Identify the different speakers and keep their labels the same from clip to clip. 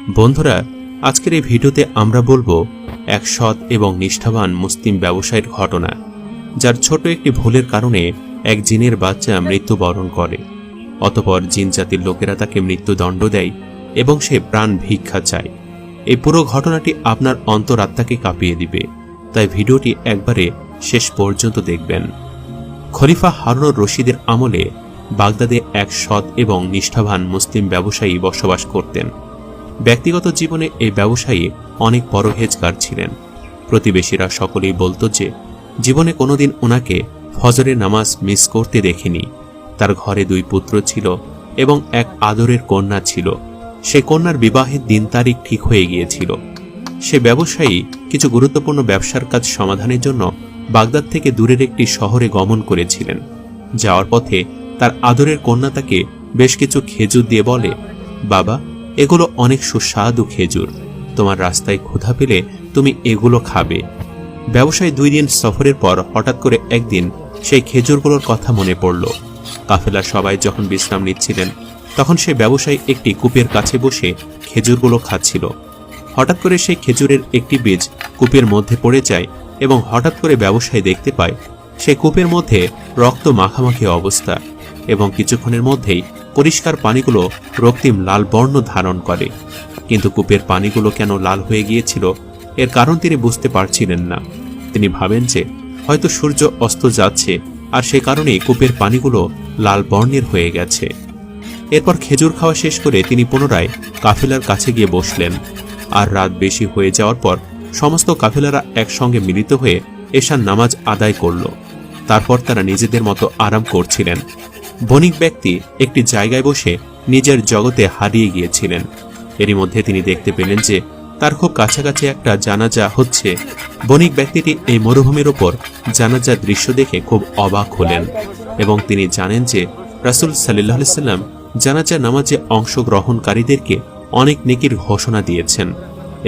Speaker 1: বন্ধুরা, আজকের এই ভিডিওতে আমরা বলবো এক সৎ এবং নিষ্ঠাবান মুসলিম ব্যবসায়ীর ঘটনা, যার ছোট একটি ভুলের কারণে এক জিনের বাচ্চা মৃত্যুবরণ করে। অতঃপর জিন জাতির লোকেরা তাকে মৃত্যুদণ্ড দেয় এবং সে প্রাণ ভিক্ষা চায়। এই পুরো ঘটনাটি আপনার অন্তরাত্মাকে কাঁপিয়ে দিবে, তাই ভিডিওটি একবারে শেষ পর্যন্ত দেখবেন। খলিফা হারুনুর রশিদের আমলে বাগদাদে এক সৎ এবং নিষ্ঠাবান মুসলিম ব্যবসায়ী বসবাস করতেন। ব্যক্তিগত জীবনে এই ব্যবসায়ী অনেক পরহেজগার ছিলেন। প্রতিবেশীরা সকলেই বলতো যে জীবনে কোনোদিন ওনাকে ফজরের নামাজ মিস করতে দেখেনি। তার ঘরে 2 পুত্র ছিল এবং এক আদরের কন্যা ছিল। সে কন্যার বিবাহের দিন তারিখ ঠিক হয়ে গিয়েছিল। সে ব্যবসায়ী কিছু গুরুত্বপূর্ণ ব্যবসার কাজ সমাধানের জন্য বাগদাদ থেকে দূরের একটি শহরে গমন করেছিলেন। যাওয়ার পথে তার আদরের কন্যা তাকে বেশ কিছু খেজুর দিয়ে বলে, বাবা, এগুলো অনেক সুস্বাদু খেজুর, তোমার রাস্তায় ক্ষুধা পেলে তুমি এগুলো খাবে। ব্যবসায়ী 2 দিন সফরের পর হঠাৎ করে একদিন সেই খেজুরগুলোর কথা মনে পড়ল। কাফেলার সবাই যখন বিশ্রাম নিচ্ছিলেন, তখন সে ব্যবসায়ী একটি কূপের কাছে বসে খেজুরগুলো খাচ্ছিল। হঠাৎ করে সেই খেজুরের একটি বীজ কূপের মধ্যে পড়ে যায় এবং হঠাৎ করে ব্যবসায়ী দেখতে পায় সেই কূপের মধ্যে রক্ত মাখামাখি অবস্থা এবং কিছুক্ষণের মধ্যেই পরিষ্কার পানিগুলো রক্তিম লাল বর্ণ ধারণ করে। কিন্তু কূপের পানিগুলো কেন লাল হয়ে গিয়েছিল এর কারণ তিনি বুঝতে পারছিলেন না। তিনি ভাবেন যে হয়তো সূর্য অস্ত যাচ্ছে আর সে কারণেই কূপের পানিগুলো লাল বর্ণের হয়ে গেছে। এরপর খেজুর খাওয়া শেষ করে তিনি পুনরায় কাফেলার কাছে গিয়ে বসলেন। আর রাত বেশি হয়ে যাওয়ার পর সমস্ত কাফেলারা একসঙ্গে মিলিত হয়ে এশার নামাজ আদায় করল। তারপর তারা নিজেদের মতো আরাম করছিলেন। বণিক ব্যক্তি একটি জায়গায় বসে নিজের জগতে হারিয়ে গিয়েছিলেন। এরই মধ্যে তিনি দেখতে পেলেন যে তার খুব কাছাকাছি একটা জানাজা হচ্ছে। বণিক ব্যক্তিটি এই মরুভূমির ওপর জানাজার দৃশ্য দেখে খুব অবাক হলেন এবং তিনি জানেন যে রাসূল সাল্লাল্লাহু আলাইহি সাল্লাম জানাজা নামাজে অংশগ্রহণকারীদেরকে অনেক নেকির ঘোষণা দিয়েছেন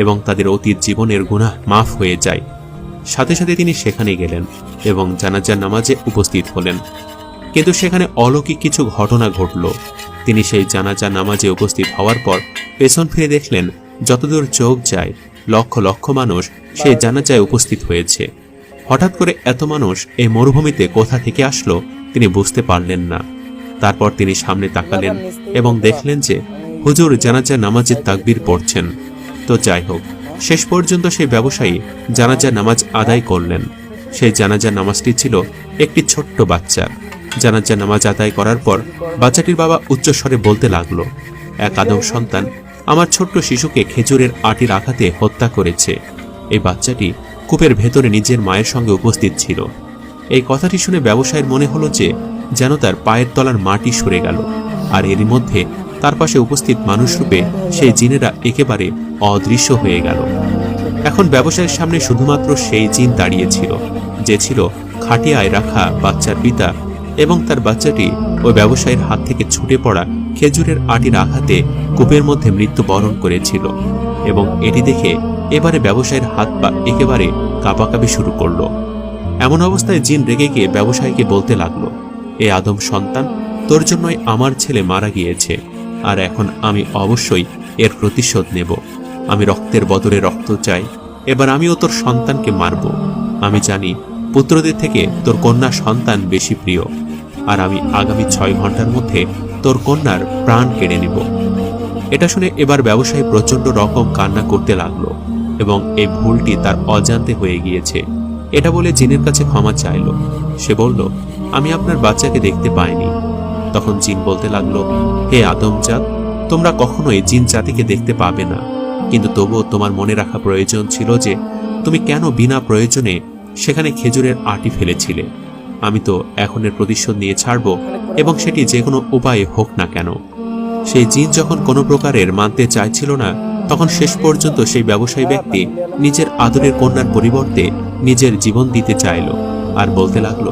Speaker 1: এবং তাদের অতীত জীবনের গুনাহ মাফ হয়ে যায়। সাথে সাথে তিনি সেখানে গেলেন এবং জানাজার নামাজে উপস্থিত হলেন। কিন্তু সেখানে অলৌকিক কিছু ঘটনা ঘটল। তিনি সেই জানাজা নামাজে উপস্থিত হওয়ার পর পেছন ফিরে দেখলেন যতদূর চোখ যায় লক্ষ লক্ষ মানুষ সেই জানাজায় উপস্থিত হয়েছে। হঠাৎ করে এত মানুষ এই মরুভূমিতে কোথা থেকে আসলো তিনি বুঝতে পারলেন না। তারপর তিনি সামনে তাকালেন এবং দেখলেন যে হুজুর জানাজা নামাজের তাকবীর পড়ছেন। তো যাই হোক, শেষ পর্যন্ত সেই ব্যবসায়ী জানাজা নামাজ আদায় করলেন। সেই জানাজা নামাজটি ছিল একটি ছোট্ট বাচ্চার। জানাজা নামাজ আদায় করার পর বাচ্চাটির বাবা উচ্চস্বরে বলতে লাগলো, এক আদম সন্তান আমার ছোট্ট শিশুকে খেজুরের আটির আঘাতে হত্যা করেছে। এই বাচ্চাটি কূপের ভেতরে নিজের মায়ের সঙ্গে উপস্থিত ছিল। এই কথাটি শুনে ব্যবসায়ীর মনে হলো যে যেন তার পায়ের তলার মাটি সরে গেল। আর এরই মধ্যে তার পাশে উপস্থিত মানুষরূপে সেই জিনেরা একেবারে অদৃশ্য হয়ে গেল। এখন ব্যবসায়ীর সামনে শুধুমাত্র সেই জিন দাঁড়িয়েছিল যে ছিল খাটিয়ায় রাখা বাচ্চার পিতা, এবং তার বাচ্চাটি ওই ব্যবসায়ীর হাত থেকে ছুটে পড়া খেজুরের আটির আঘাতে কূপের মধ্যে মৃত্যুবরণ করেছিল। এবং এটি দেখে এবারে ব্যবসায়ীর হাত পা একেবারে কাঁপাকাঁপি শুরু করল। এমন অবস্থায় জিন রেগে গিয়ে ব্যবসায়ীকে বলতে লাগলো, এ আদম সন্তান, তোর জন্যই আমার ছেলে মারা গিয়েছে, আর এখন আমি অবশ্যই এর প্রতিশোধ নেব। আমি রক্তের বদলে রক্ত চাই। এবার আমিও তোর সন্তানকে মারব। আমি জানি পুত্রদের থেকে তোর কন্যা সন্তান বেশি প্রিয়, আর আমি আগামী 6 ঘন্টার মধ্যে তোর কন্যার প্রাণ কেড়ে নেব। এটা শুনে এবার ব্যবসায়ী প্রচন্ড রকম কান্না করতে লাগলো এবং এই ভুলটি তার অজান্তে হয়ে গিয়েছে এটা বলে জিনের কাছে ক্ষমা চাইল। সে বলল, আমি আপনার বাচ্চাকে দেখতে পাইনি। তখন জিন বলতে লাগলো, হে আদমজাত, তোমরা কখনোই জিন জাতিকে দেখতে পাবে না, কিন্তু তবুও তোমার মনে রাখা প্রয়োজন ছিল যে তুমি কেন বিনা প্রয়োজনে সেখানে খেজুরের আটি ফেলেছিলে। আমি তো এখন এর প্রতিশোধ নিয়ে ছাড়ব, এবং সেটি যে কোনো উপায়ে হোক না কেন। সেই জিন যখন কোনো প্রকারের মানতে চাইছিল না, তখন শেষ পর্যন্ত সেই ব্যবসায়ী ব্যক্তি নিজের আদরের কন্যার পরিবর্তে নিজের জীবন দিতে চাইল আর বলতে লাগলো,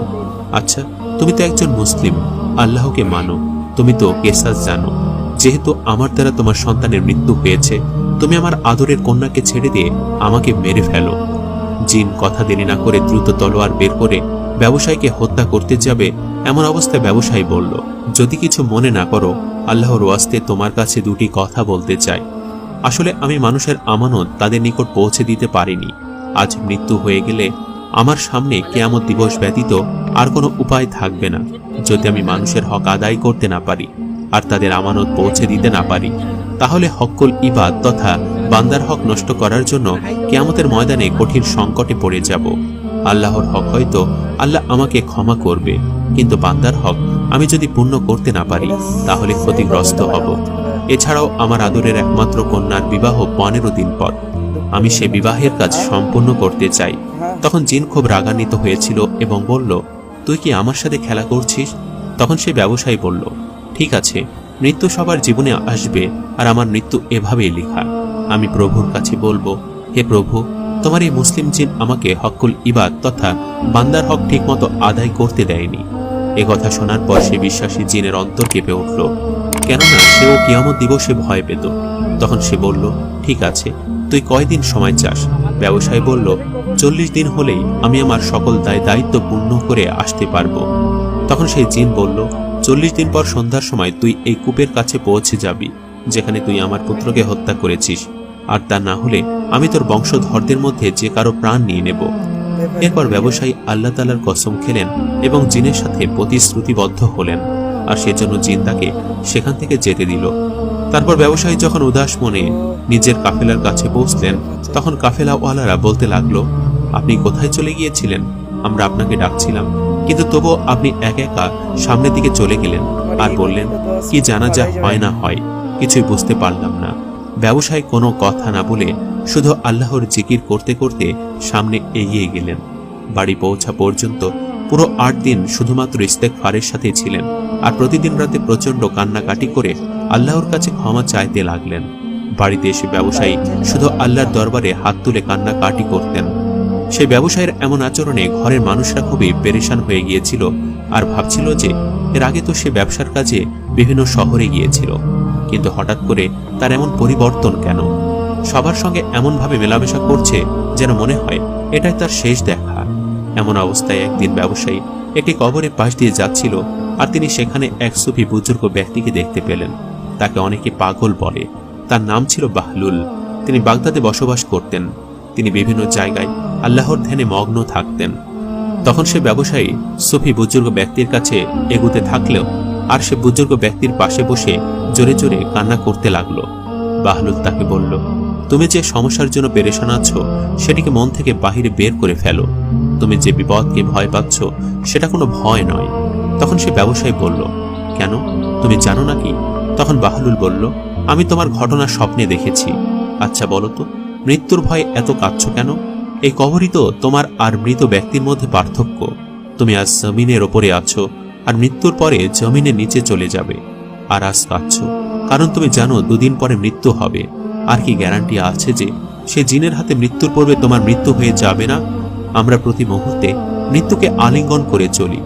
Speaker 1: আচ্ছা, তুমি তো একজন মুসলিম, আল্লাহকে মানো, তুমি তো কেসাস জানো। যেহেতু আমার দ্বারা তোমার সন্তানের মৃত্যু হয়েছে, তুমি আমার আদরের কন্যাকে ছেড়ে দিয়ে আমাকে মেরে ফেলো। জিন কথা দেরি না করে দ্রুত তলোয়ার বের করে ব্যবসায়ীকে হত্যা করতে যাবে। এমন অবস্থায় ব্যবসায়ী বলল, যদি কিছু মনে না করো, আল্লাহর ওয়াস্তে তোমার কাছে 2টি কথা বলতে চাই। আসলে আমি মানুষের আমানত তাদের নিকট পৌঁছে দিতে পারিনি। আজ মৃত্যু হয়ে গেলে আমার সামনে কিয়ামত দিবস ব্যতীত আর কোনো উপায় থাকবে না। যদি আমি মানুষের হক আদায় করতে না পারি আর তাদের আমানত পৌঁছে দিতে না পারি, তাহলে হক্কুল ইবাদ তথা বান্দার হক নষ্ট করার জন্য কিয়ামতের ময়দানে কঠিন সংকটে পড়ে যাব। আল্লাহর হক হয়তো আল্লাহ আমাকে ক্ষমা করবে, কিন্তু বান্দার হক আমি যদি পূর্ণ করতে না পারি তাহলে ক্ষতিগ্রস্ত হব। এছাড়াও আমার আদরের একমাত্র কন্যার বিবাহ 15 দিন পর। আমি সে বিবাহের কাজ সম্পূর্ণ করতে চাই। তখন জিন খুব রাগান্বিত হয়েছিল এবং বলল, তুই কি আমার সাথে খেলা করছিস? তখন সে ব্যবসায়ী বলল, ঠিক আছে, মৃত্যু সবার জীবনে আসবে আর আমার মৃত্যু এভাবেই লেখা। আমি প্রভুর কাছে বলবো, হে প্রভু, তোমার এই মুসলিম জিন আমাকে হক্কুল ইবাদ তথা বান্দার হক ঠিকমতো আদায় করতে দেয়নি। এ কথা শোনার পর সে বিশ্বাসী জিনের অন্তর কেঁপে উঠল, কেননা সেও কিয়ামত দিবসে ভয় পেত। তখন সে বলল, ঠিক আছে, তুই কয়দিন সময় চাস? ব্যবসায়ী বলল, 40 দিন হলেই আমি আমার সকল দায়িত্ব পূর্ণ করে আসতে পারবো। তখন সেই জিন বলল, 40 দিন পর সন্ধ্যার সময় তুই এই কূপের কাছে পৌঁছে যাবি যেখানে তুই আমার পুত্রকে হত্যা করেছিস, আর তা না হলে আমি তোর বংশধরদের মধ্যে যে কারো প্রাণ নিয়ে নেব। এরপর ব্যবসায়ী আল্লাহ তাআলার কসম খেলেন এবং জিনের সাথে প্রতিশ্রুতিবদ্ধ হলেন, আর সেজন্য জিন তাকে সেখান থেকে যেতে দিল। তারপর ব্যবসায়ী যখন উদাস মনে নিজের কাফেলার কাছে পৌঁছলেন, তখন কাফেলাওয়ালারা বলতে লাগলো, আপনি কোথায় চলে গিয়েছিলেন? আমরা আপনাকে ডাকছিলাম, কিন্তু তবুও আপনি একা একা সামনের দিকে চলে গেলেন আর বললেন, কি জানাজা হয় না হয় কিছুই বুঝতে পারলাম না। ব্যবসায়ী কোনো কথা না বলে শুধু আল্লাহর জিকির করতে করতে সামনে এগিয়ে গেলেন। বাড়ি পৌঁছা পর্যন্ত পুরো 8 দিন শুধুমাত্র ইস্তেগফারের সাথে ছিলেন, আর প্রতিদিন রাতে প্রচন্ড কান্নাকাটি করে আল্লাহর কাছে ক্ষমা চাইতে লাগলেন। বাড়িতে এসে ব্যবসায়ী শুধু আল্লাহর দরবারে হাত তুলে কান্নাকাটি করতেন। সেই ব্যবসায়ীর এমন আচরণে ঘরের মানুষরা খুবই পেরেশান হয়ে গিয়েছিল আর ভাবছিল যে এর আগে তো সে ব্যবসার কাজে বিভিন্ন শহরে গিয়েছিল, কিন্তু হঠাৎ করে তার এমন পরিবর্তন কেন? সবার সঙ্গে এমনভাবে মেলামেশা করছে যেন মনে হয় এটাই তার শেষ দেখা। এমন অবস্থায় একদিন ব্যবসায়ী একটি কবরের পাশ দিয়ে যাচ্ছিল, আর তিনি সেখানে এক সুফি বুজুর্গ ব্যক্তিকে দেখতে পেলেন। তাকে অনেকে পাগল বলে। তার নাম ছিল বাহলুল। তিনি বাগদাদে বসবাস করতেন। তিনি বিভিন্ন জায়গায় আল্লাহর ধ্যানে মগ্ন থাকতেন। তখন সে ব্যবসায়ী সুফি বুজুর্গ ব্যক্তির কাছে এগুতে থাকলেও আর সে বুজুর্গ ব্যক্তির পাশে বসে জোরে জোরে কান্না করতে লাগলো। বাহলুল তাকে বলল, তুমি যে সমস্যার জন্য পেরেশান আছো সেটিকে মন থেকে বাহিরে বের করে ফেলো। তুমি যে বিপদকে ভয় পাচ্ছ সেটা কোনো ভয় নয়। তখন সে ব্যবসায়ী বলল, কেন, তুমি জানো নাকি? তখন বাহলুল বলল, আমি তোমার ঘটনা স্বপ্নে দেখেছি। আচ্ছা বলো তো, মৃত্যুর ভয়ে এত কাঁদছো কেন? এই কবরই তো তোমার আর মৃত ব্যক্তির মধ্যে পার্থক্য। তুমি আজ জমিনের ওপরে আছো আর মৃত্যুর পরে জমিনের নিচে চলে যাবে। আর আজ কাঁদছো কারণ তুমি জানো 2 দিন পরে মৃত্যু হবে। আর কি গ্যারান্টি আছে যে সে জিনের হাতে মৃত্যুর পূর্বে তোমার মৃত্যু হয়ে যাবে না? আমরা প্রতি মুহূর্তে মৃত্যুকে আলিঙ্গন করে চলি,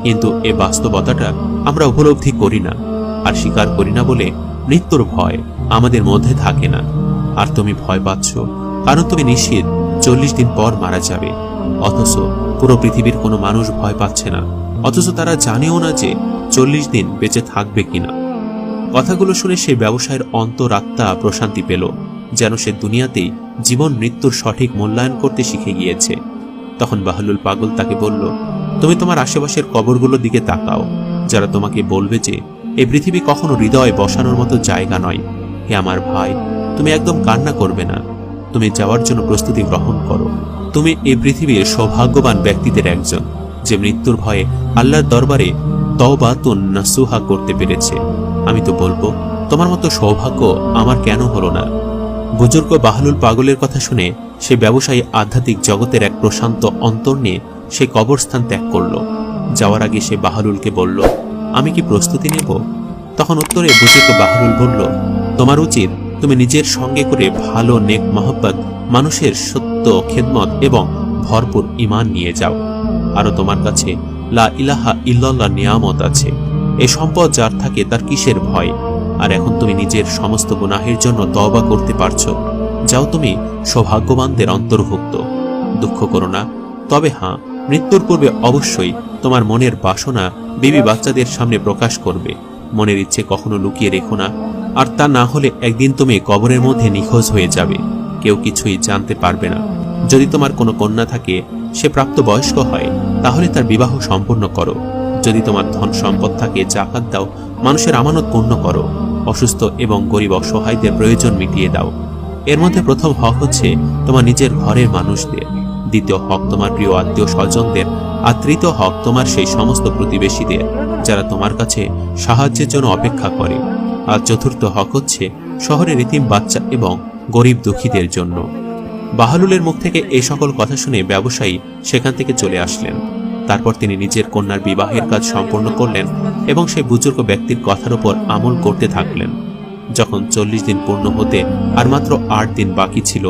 Speaker 1: কিন্তু এ বাস্তবতাটা আমরা উপলব্ধি করি না আর স্বীকার করি না বলে মৃত্যুর ভয় আমাদের মধ্যে থাকে না। আর তুমি ভয় পাচ্ছ কারণ তুমি নিশ্চিত 40 দিন পর মারা যাবে, অথচ পুরো পৃথিবীর কোনো মানুষ ভয় পাচ্ছে না, অথচ তারা জানেও না যে 40 দিন বেঁচে থাকবে কিনা। কথাগুলো শুনে সেই ব্যবসায়ের অন্তরাত্মা প্রশান্তি পেল, যেন সে দুনিয়াতেই জীবন মৃত্যুর সঠিক মূল্যায়ন করতে শিখে গিয়েছে। তখন বাহলুল পাগল তাকে বলল, তুমি তোমার আশেপাশের কবরগুলোর দিকে তাকাও, যারা তোমাকে বলবে যে এই পৃথিবী কখনো হৃদয় বসানোর মতো জায়গা নয়। হে আমার ভাই, তুমি একদম কান্না করবে না। তুমি যাওয়ার জন্য প্রস্তুতি গ্রহণ করো। তুমি এই পৃথিবীর সৌভাগ্যবান ব্যক্তিদের একজন, যে মৃত্যুর ভয়ে আল্লাহর দরবারে তওবাতুন নাসুহা করতে পেরেছে। আমি তো বলবো, তোমার মতো সৌভাগ্য আমার কেন হলো না? বুজুর্গ বাহলুল পাগলের কথা শুনে সে ব্যবসায়ী আধ্যাত্মিক জগতের এক প্রশান্ত অন্তর নিয়ে সে কবরস্থান ত্যাগ করল। যাওয়ার আগে সে বাহলুলকে বলল, আমি কি প্রস্তুতি নেব? তখন উত্তরে বুজুর্গ বাহলুল বলল, তোমার উচিত তুমি নিজের সঙ্গে করে ভালো নেক মহব্বত, মানুষের সত্য খেদমত এবং ভরপুর ঈমান নিয়ে যাও। আরো তোমার কাছে লা ইলাহা ইল্লাল্লাহ নিয়ামত আছে। এই সম্পদ যার থাকে তার কিসের ভয়? আর এখন তুমি নিজের সমস্ত গুনাহের জন্য তওবা করতে পারছো। যাও, তুমি সৌভাগ্যবানদের অন্তর্ভুক্ত। দুঃখ করো না, তবে হ্যাঁ, মৃত্যুর পূর্বে অবশ্যই তোমার মনের বাসনা বিবি বাচ্চাদের সামনে প্রকাশ করবে। মনের ইচ্ছে কখনো লুকিয়ে রেখো না। আর তা না হলে একদিন তুমি কবরের মধ্যে নিখোঁজ হয়ে যাবে, কেউ কিছুই জানতে পারবে না। যদি তোমার কোনো কন্যা থাকে, সে প্রাপ্তবয়স্ক হয়, তাহলে তার বিবাহ সম্পন্ন করো। যদি তোমার ধন সম্পদ থাকে, জাকাত দাও, মানুষের আমানত পূর্ণ করো, অসুস্থ এবং গরিব অসহায়দের প্রয়োজন মিটিয়ে দাও। এর মধ্যে প্রথম হক হচ্ছে তোমার নিজের ঘরের মানুষদের, দ্বিতীয় হক তোমার প্রিয় আত্মীয় স্বজনদের, আর তৃতীয় হক তোমার সেই সমস্ত প্রতিবেশীদের যারা তোমার কাছে সাহায্যের জন্য অপেক্ষা করে, আর চতুর্থ হক হচ্ছে শহরের এতিম বাচ্চা এবং গরিব দুঃখীদের জন্য। বাহলুলের মুখ থেকে এই সকল কথা শুনে ব্যবসায়ী সেখান থেকে চলে আসলেন। তারপর তিনি নিজের কন্যার বিবাহের কাজ সম্পন্ন করলেন এবং সেই বুজুর্গ ব্যক্তির কথার উপর আমল করতে থাকলেন। যখন 40 দিন পূর্ণ হতে আর মাত্র 8 দিন বাকি ছিল,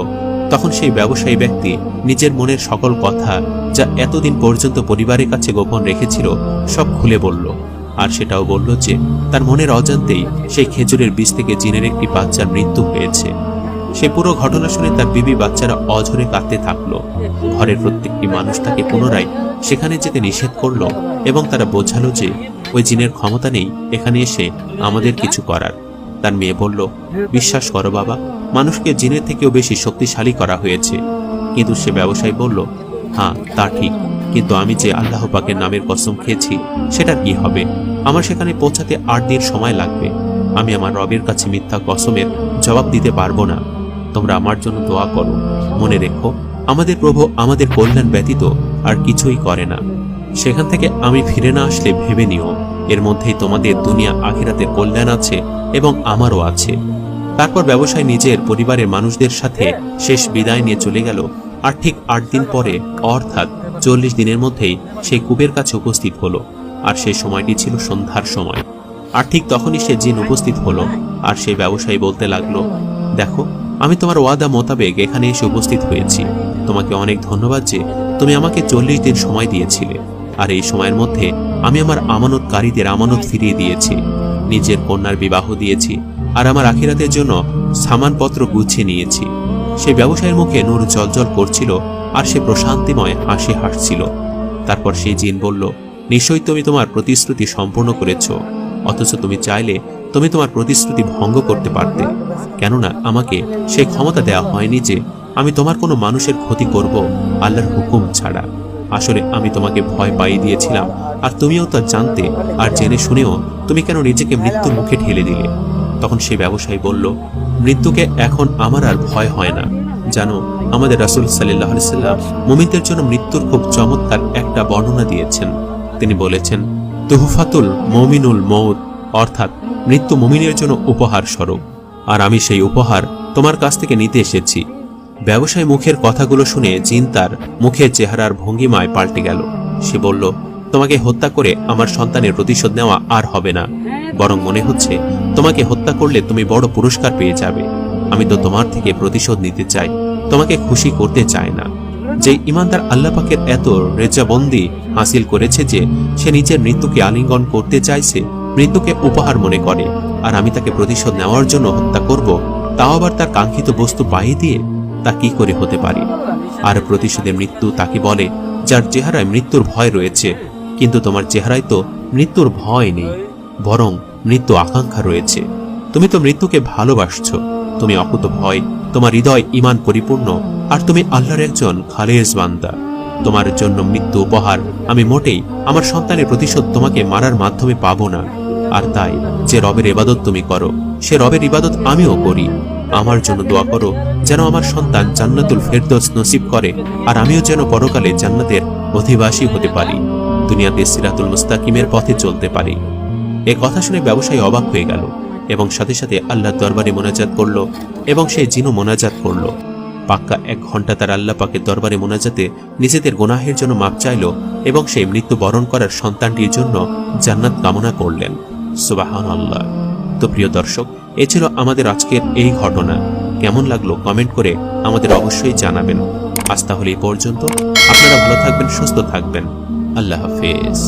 Speaker 1: তখন সেই ব্যবসায়ী ব্যক্তি নিজের মনের সকল কথা, যা এতদিন পর্যন্ত পরিবারের কাছে গোপন রেখেছিল, সব খুলে বলল। আর সেটাও বলল যে তার মনের অজান্তেই সেই খেজুরের বীজ থেকে জিনের একটি বাচ্চার মৃত্যু হয়েছে। সে পুরো ঘটনা শুনে তার বিবি বাচ্চারা অঝরে কাঁদতে থাকলো। ঘরের প্রত্যেকটি মানুষ তাকে পুনরায় সেখানে যেতে নিষেধ করলো এবং তারা বোঝালো যে ওই জিনের ক্ষমতা নেই এখানে এসে আমাদের কিছু করার। তার মেয়ে বলল, বিশ্বাস করো বাবা, মানুষকে জিনের থেকেও বেশি শক্তিশালী করা হয়েছে। কিন্তু সে ব্যবসায়ী বলল, হ্যাঁ তা ঠিক, কিন্তু আমি যে আল্লাহ পাকের নামের কসম খেয়েছি সেটার কি হবে? আমার সেখানে পৌঁছাতে 8 দিন সময় লাগবে। আমি আমার রবের কাছে মিথ্যা কসমের জবাব দিতে পারবো না। তোমরা আমার জন্য দোয়া করো। মনে রেখো, আমাদের প্রভু আমাদের কল্যাণ ব্যতীত আর কিছুই করে না। সেখান থেকে আমি ফিরে না আসলে ভেবে নিও, এর মধ্যেই তোমাদের দুনিয়া আখিরাতের কল্যাণ আছে এবং আমারও আছে। তারপর ব্যবসায়ী নিজের পরিবারের মানুষদের সাথে শেষ বিদায় নিয়ে চলে গেল। আর ঠিক 8 দিন পরে, অর্থাৎ 40 দিনের মধ্যেই সেই কূপের কাছে উপস্থিত হলো। আর সেই সময়টি ছিল সন্ধ্যার সময়। আর ঠিক তখনই সে জিন উপস্থিত হলো। আর সেই ব্যবসায়ী বলতে লাগলো, দেখো, আমি তোমার ওয়াদা মোতাবেক এখানে এসে উপস্থিত হয়েছি। তোমাকে অনেক ধন্যবাদ যে তুমি আমাকে 40 দিন সময় দিয়েছিলে। আর এই সময়ের মধ্যে আমি আমার আমানতকারীদের আমানত ফিরিয়ে দিয়েছি, নিজের কন্যার বিবাহ দিয়েছি, আর আমার আখিরাতের জন্য সামানপত্র গুছিয়ে নিয়েছি। সেই ব্যবসায়ীর মুখে নূর জ্বলজ্বল করছিল আর সে প্রশান্তিময় হাসি হাসছিল। তারপর সেই জিন বলল, নিশ্চয়ই তুমি তোমার প্রতিশ্রুতি সম্পূর্ণ করেছ, অথচ তুমি চাইলে তুমি তোমার প্রতিশ্রুতি ভঙ্গ করতে পারতে, কেননা আমাকে সেই ক্ষমতা দেওয়া হয়নি যে আমি তোমার কোনো মানুষের ক্ষতি করব আল্লাহর হুকুম ছাড়া। আসলে আমি তোমাকে ভয় পাইয়ে দিয়েছিলাম, আর তুমিও তা জানতে, আর জেনে শুনেও তুমি কেন নিজেকে মৃত্যুর মুখে ঠেলে দিলে? তখন সেই ব্যবসায়ী বলল, মৃত্যুকে এখন আমার আর ভয় হয় না। জানো, আমাদের রাসূল সাল্লাল্লাহু আলাইহি সাল্লাম মুমিনদের জন্য মৃত্যুর খুব চমৎকার একটা বর্ণনা দিয়েছেন। তিনি বলেছেন, তুহফাতুল মুমিনুল মউত, অর্থাৎ মৃত্যু মুমিনের জন্য উপহার স্বরূপ, আর আমি সেই উপহার তোমার কাছ থেকে নিতে এসেছি। ব্যবসায়ী মুখের কথাগুলো শুনে জিন তার মুখের চেহারার ভঙ্গিমায় পাল্টে গেল। সে বলল, তোমাকে হত্যা করে আমার সন্তানের প্রতিশোধ নেওয়া আর হবে না, বরং মনে হচ্ছে তোমাকে হত্যা করলে তুমি বড় পুরস্কার পেয়ে যাবে। আমি তো তোমার থেকে প্রতিশোধ নিতে চাই, তোমাকে খুশি করতে চাই না। যে ইমানদার আল্লাহ পাকের এত রেজাবন্দি হাসিল করেছে যে সে নিজের মৃত্যুকে আলিঙ্গন করতে চাইছে, মৃত্যুকে উপহার মনে করে, আর আমি তাকে প্রতিশোধ নেওয়ার জন্য হত্যা করব, তাও আবার তার কাঙ্ক্ষিত বস্তু পাইয়ে দিয়ে, তা কি করে হতে পারে? আর প্রতিশোধের মৃত্যু তাকে বলে যার চেহারায় মৃত্যুর ভয় রয়েছে, কিন্তু তোমার চেহারায় তো মৃত্যুর ভয় নেই, বরং মৃত্যু আকাঙ্ক্ষা রয়েছে। তুমি তো মৃত্যুকে ভালোবাসছো, তুমি অকুত ভয়, তোমার হৃদয় ঈমান পরিপূর্ণ, আর তুমি আল্লাহর একজন খালেস বান্দা। তোমার জন্য মৃত্যু উপহার আমি মোটেই আমার সন্তানের প্রতিশোধ তোমাকে মারার মাধ্যমে পাবো না। আর তাই যে রবের ইবাদত তুমি করো, সে রবের ইবাদত আমিও করি। আমার জন্য দোয়া করো যেন আমার সন্তান জান্নাতুল ফেরদৌস নসিব করে, আর আমিও যেন পরকালে জান্নাতের অধিবাসী হতে পারি, দুনিয়াতে সিরাতুল মুস্তাকিমের পথে চলতে পারি। এ কথা শুনে ব্যবসায়ী অবাক হয়ে গেল এবং সাথে সাথে আল্লাহর দরবারে মোনাজাত করল, এবং সেই জিনও মোনাজাত করল। পাক্কা 1 ঘন্টা তার আল্লাহ পাকের দরবারে মোনাজাতে নিজেদের গুনাহের জন্য মাপ চাইল, এবং সেই মৃত্যু বরণ করার সন্তানটির জন্য জান্নাত কামনা করলেন। সুবহানাল্লাহ। তো প্রিয় দর্শক, এ ছিল আমাদের আজকের এই ঘটনা। কেমন লাগলো কমেন্ট করে আমাদের অবশ্যই জানাবেন। আজ তাহলে এই পর্যন্ত। আপনারা ভালো থাকবেন, সুস্থ থাকবেন। আল্লাহ হাফেজ।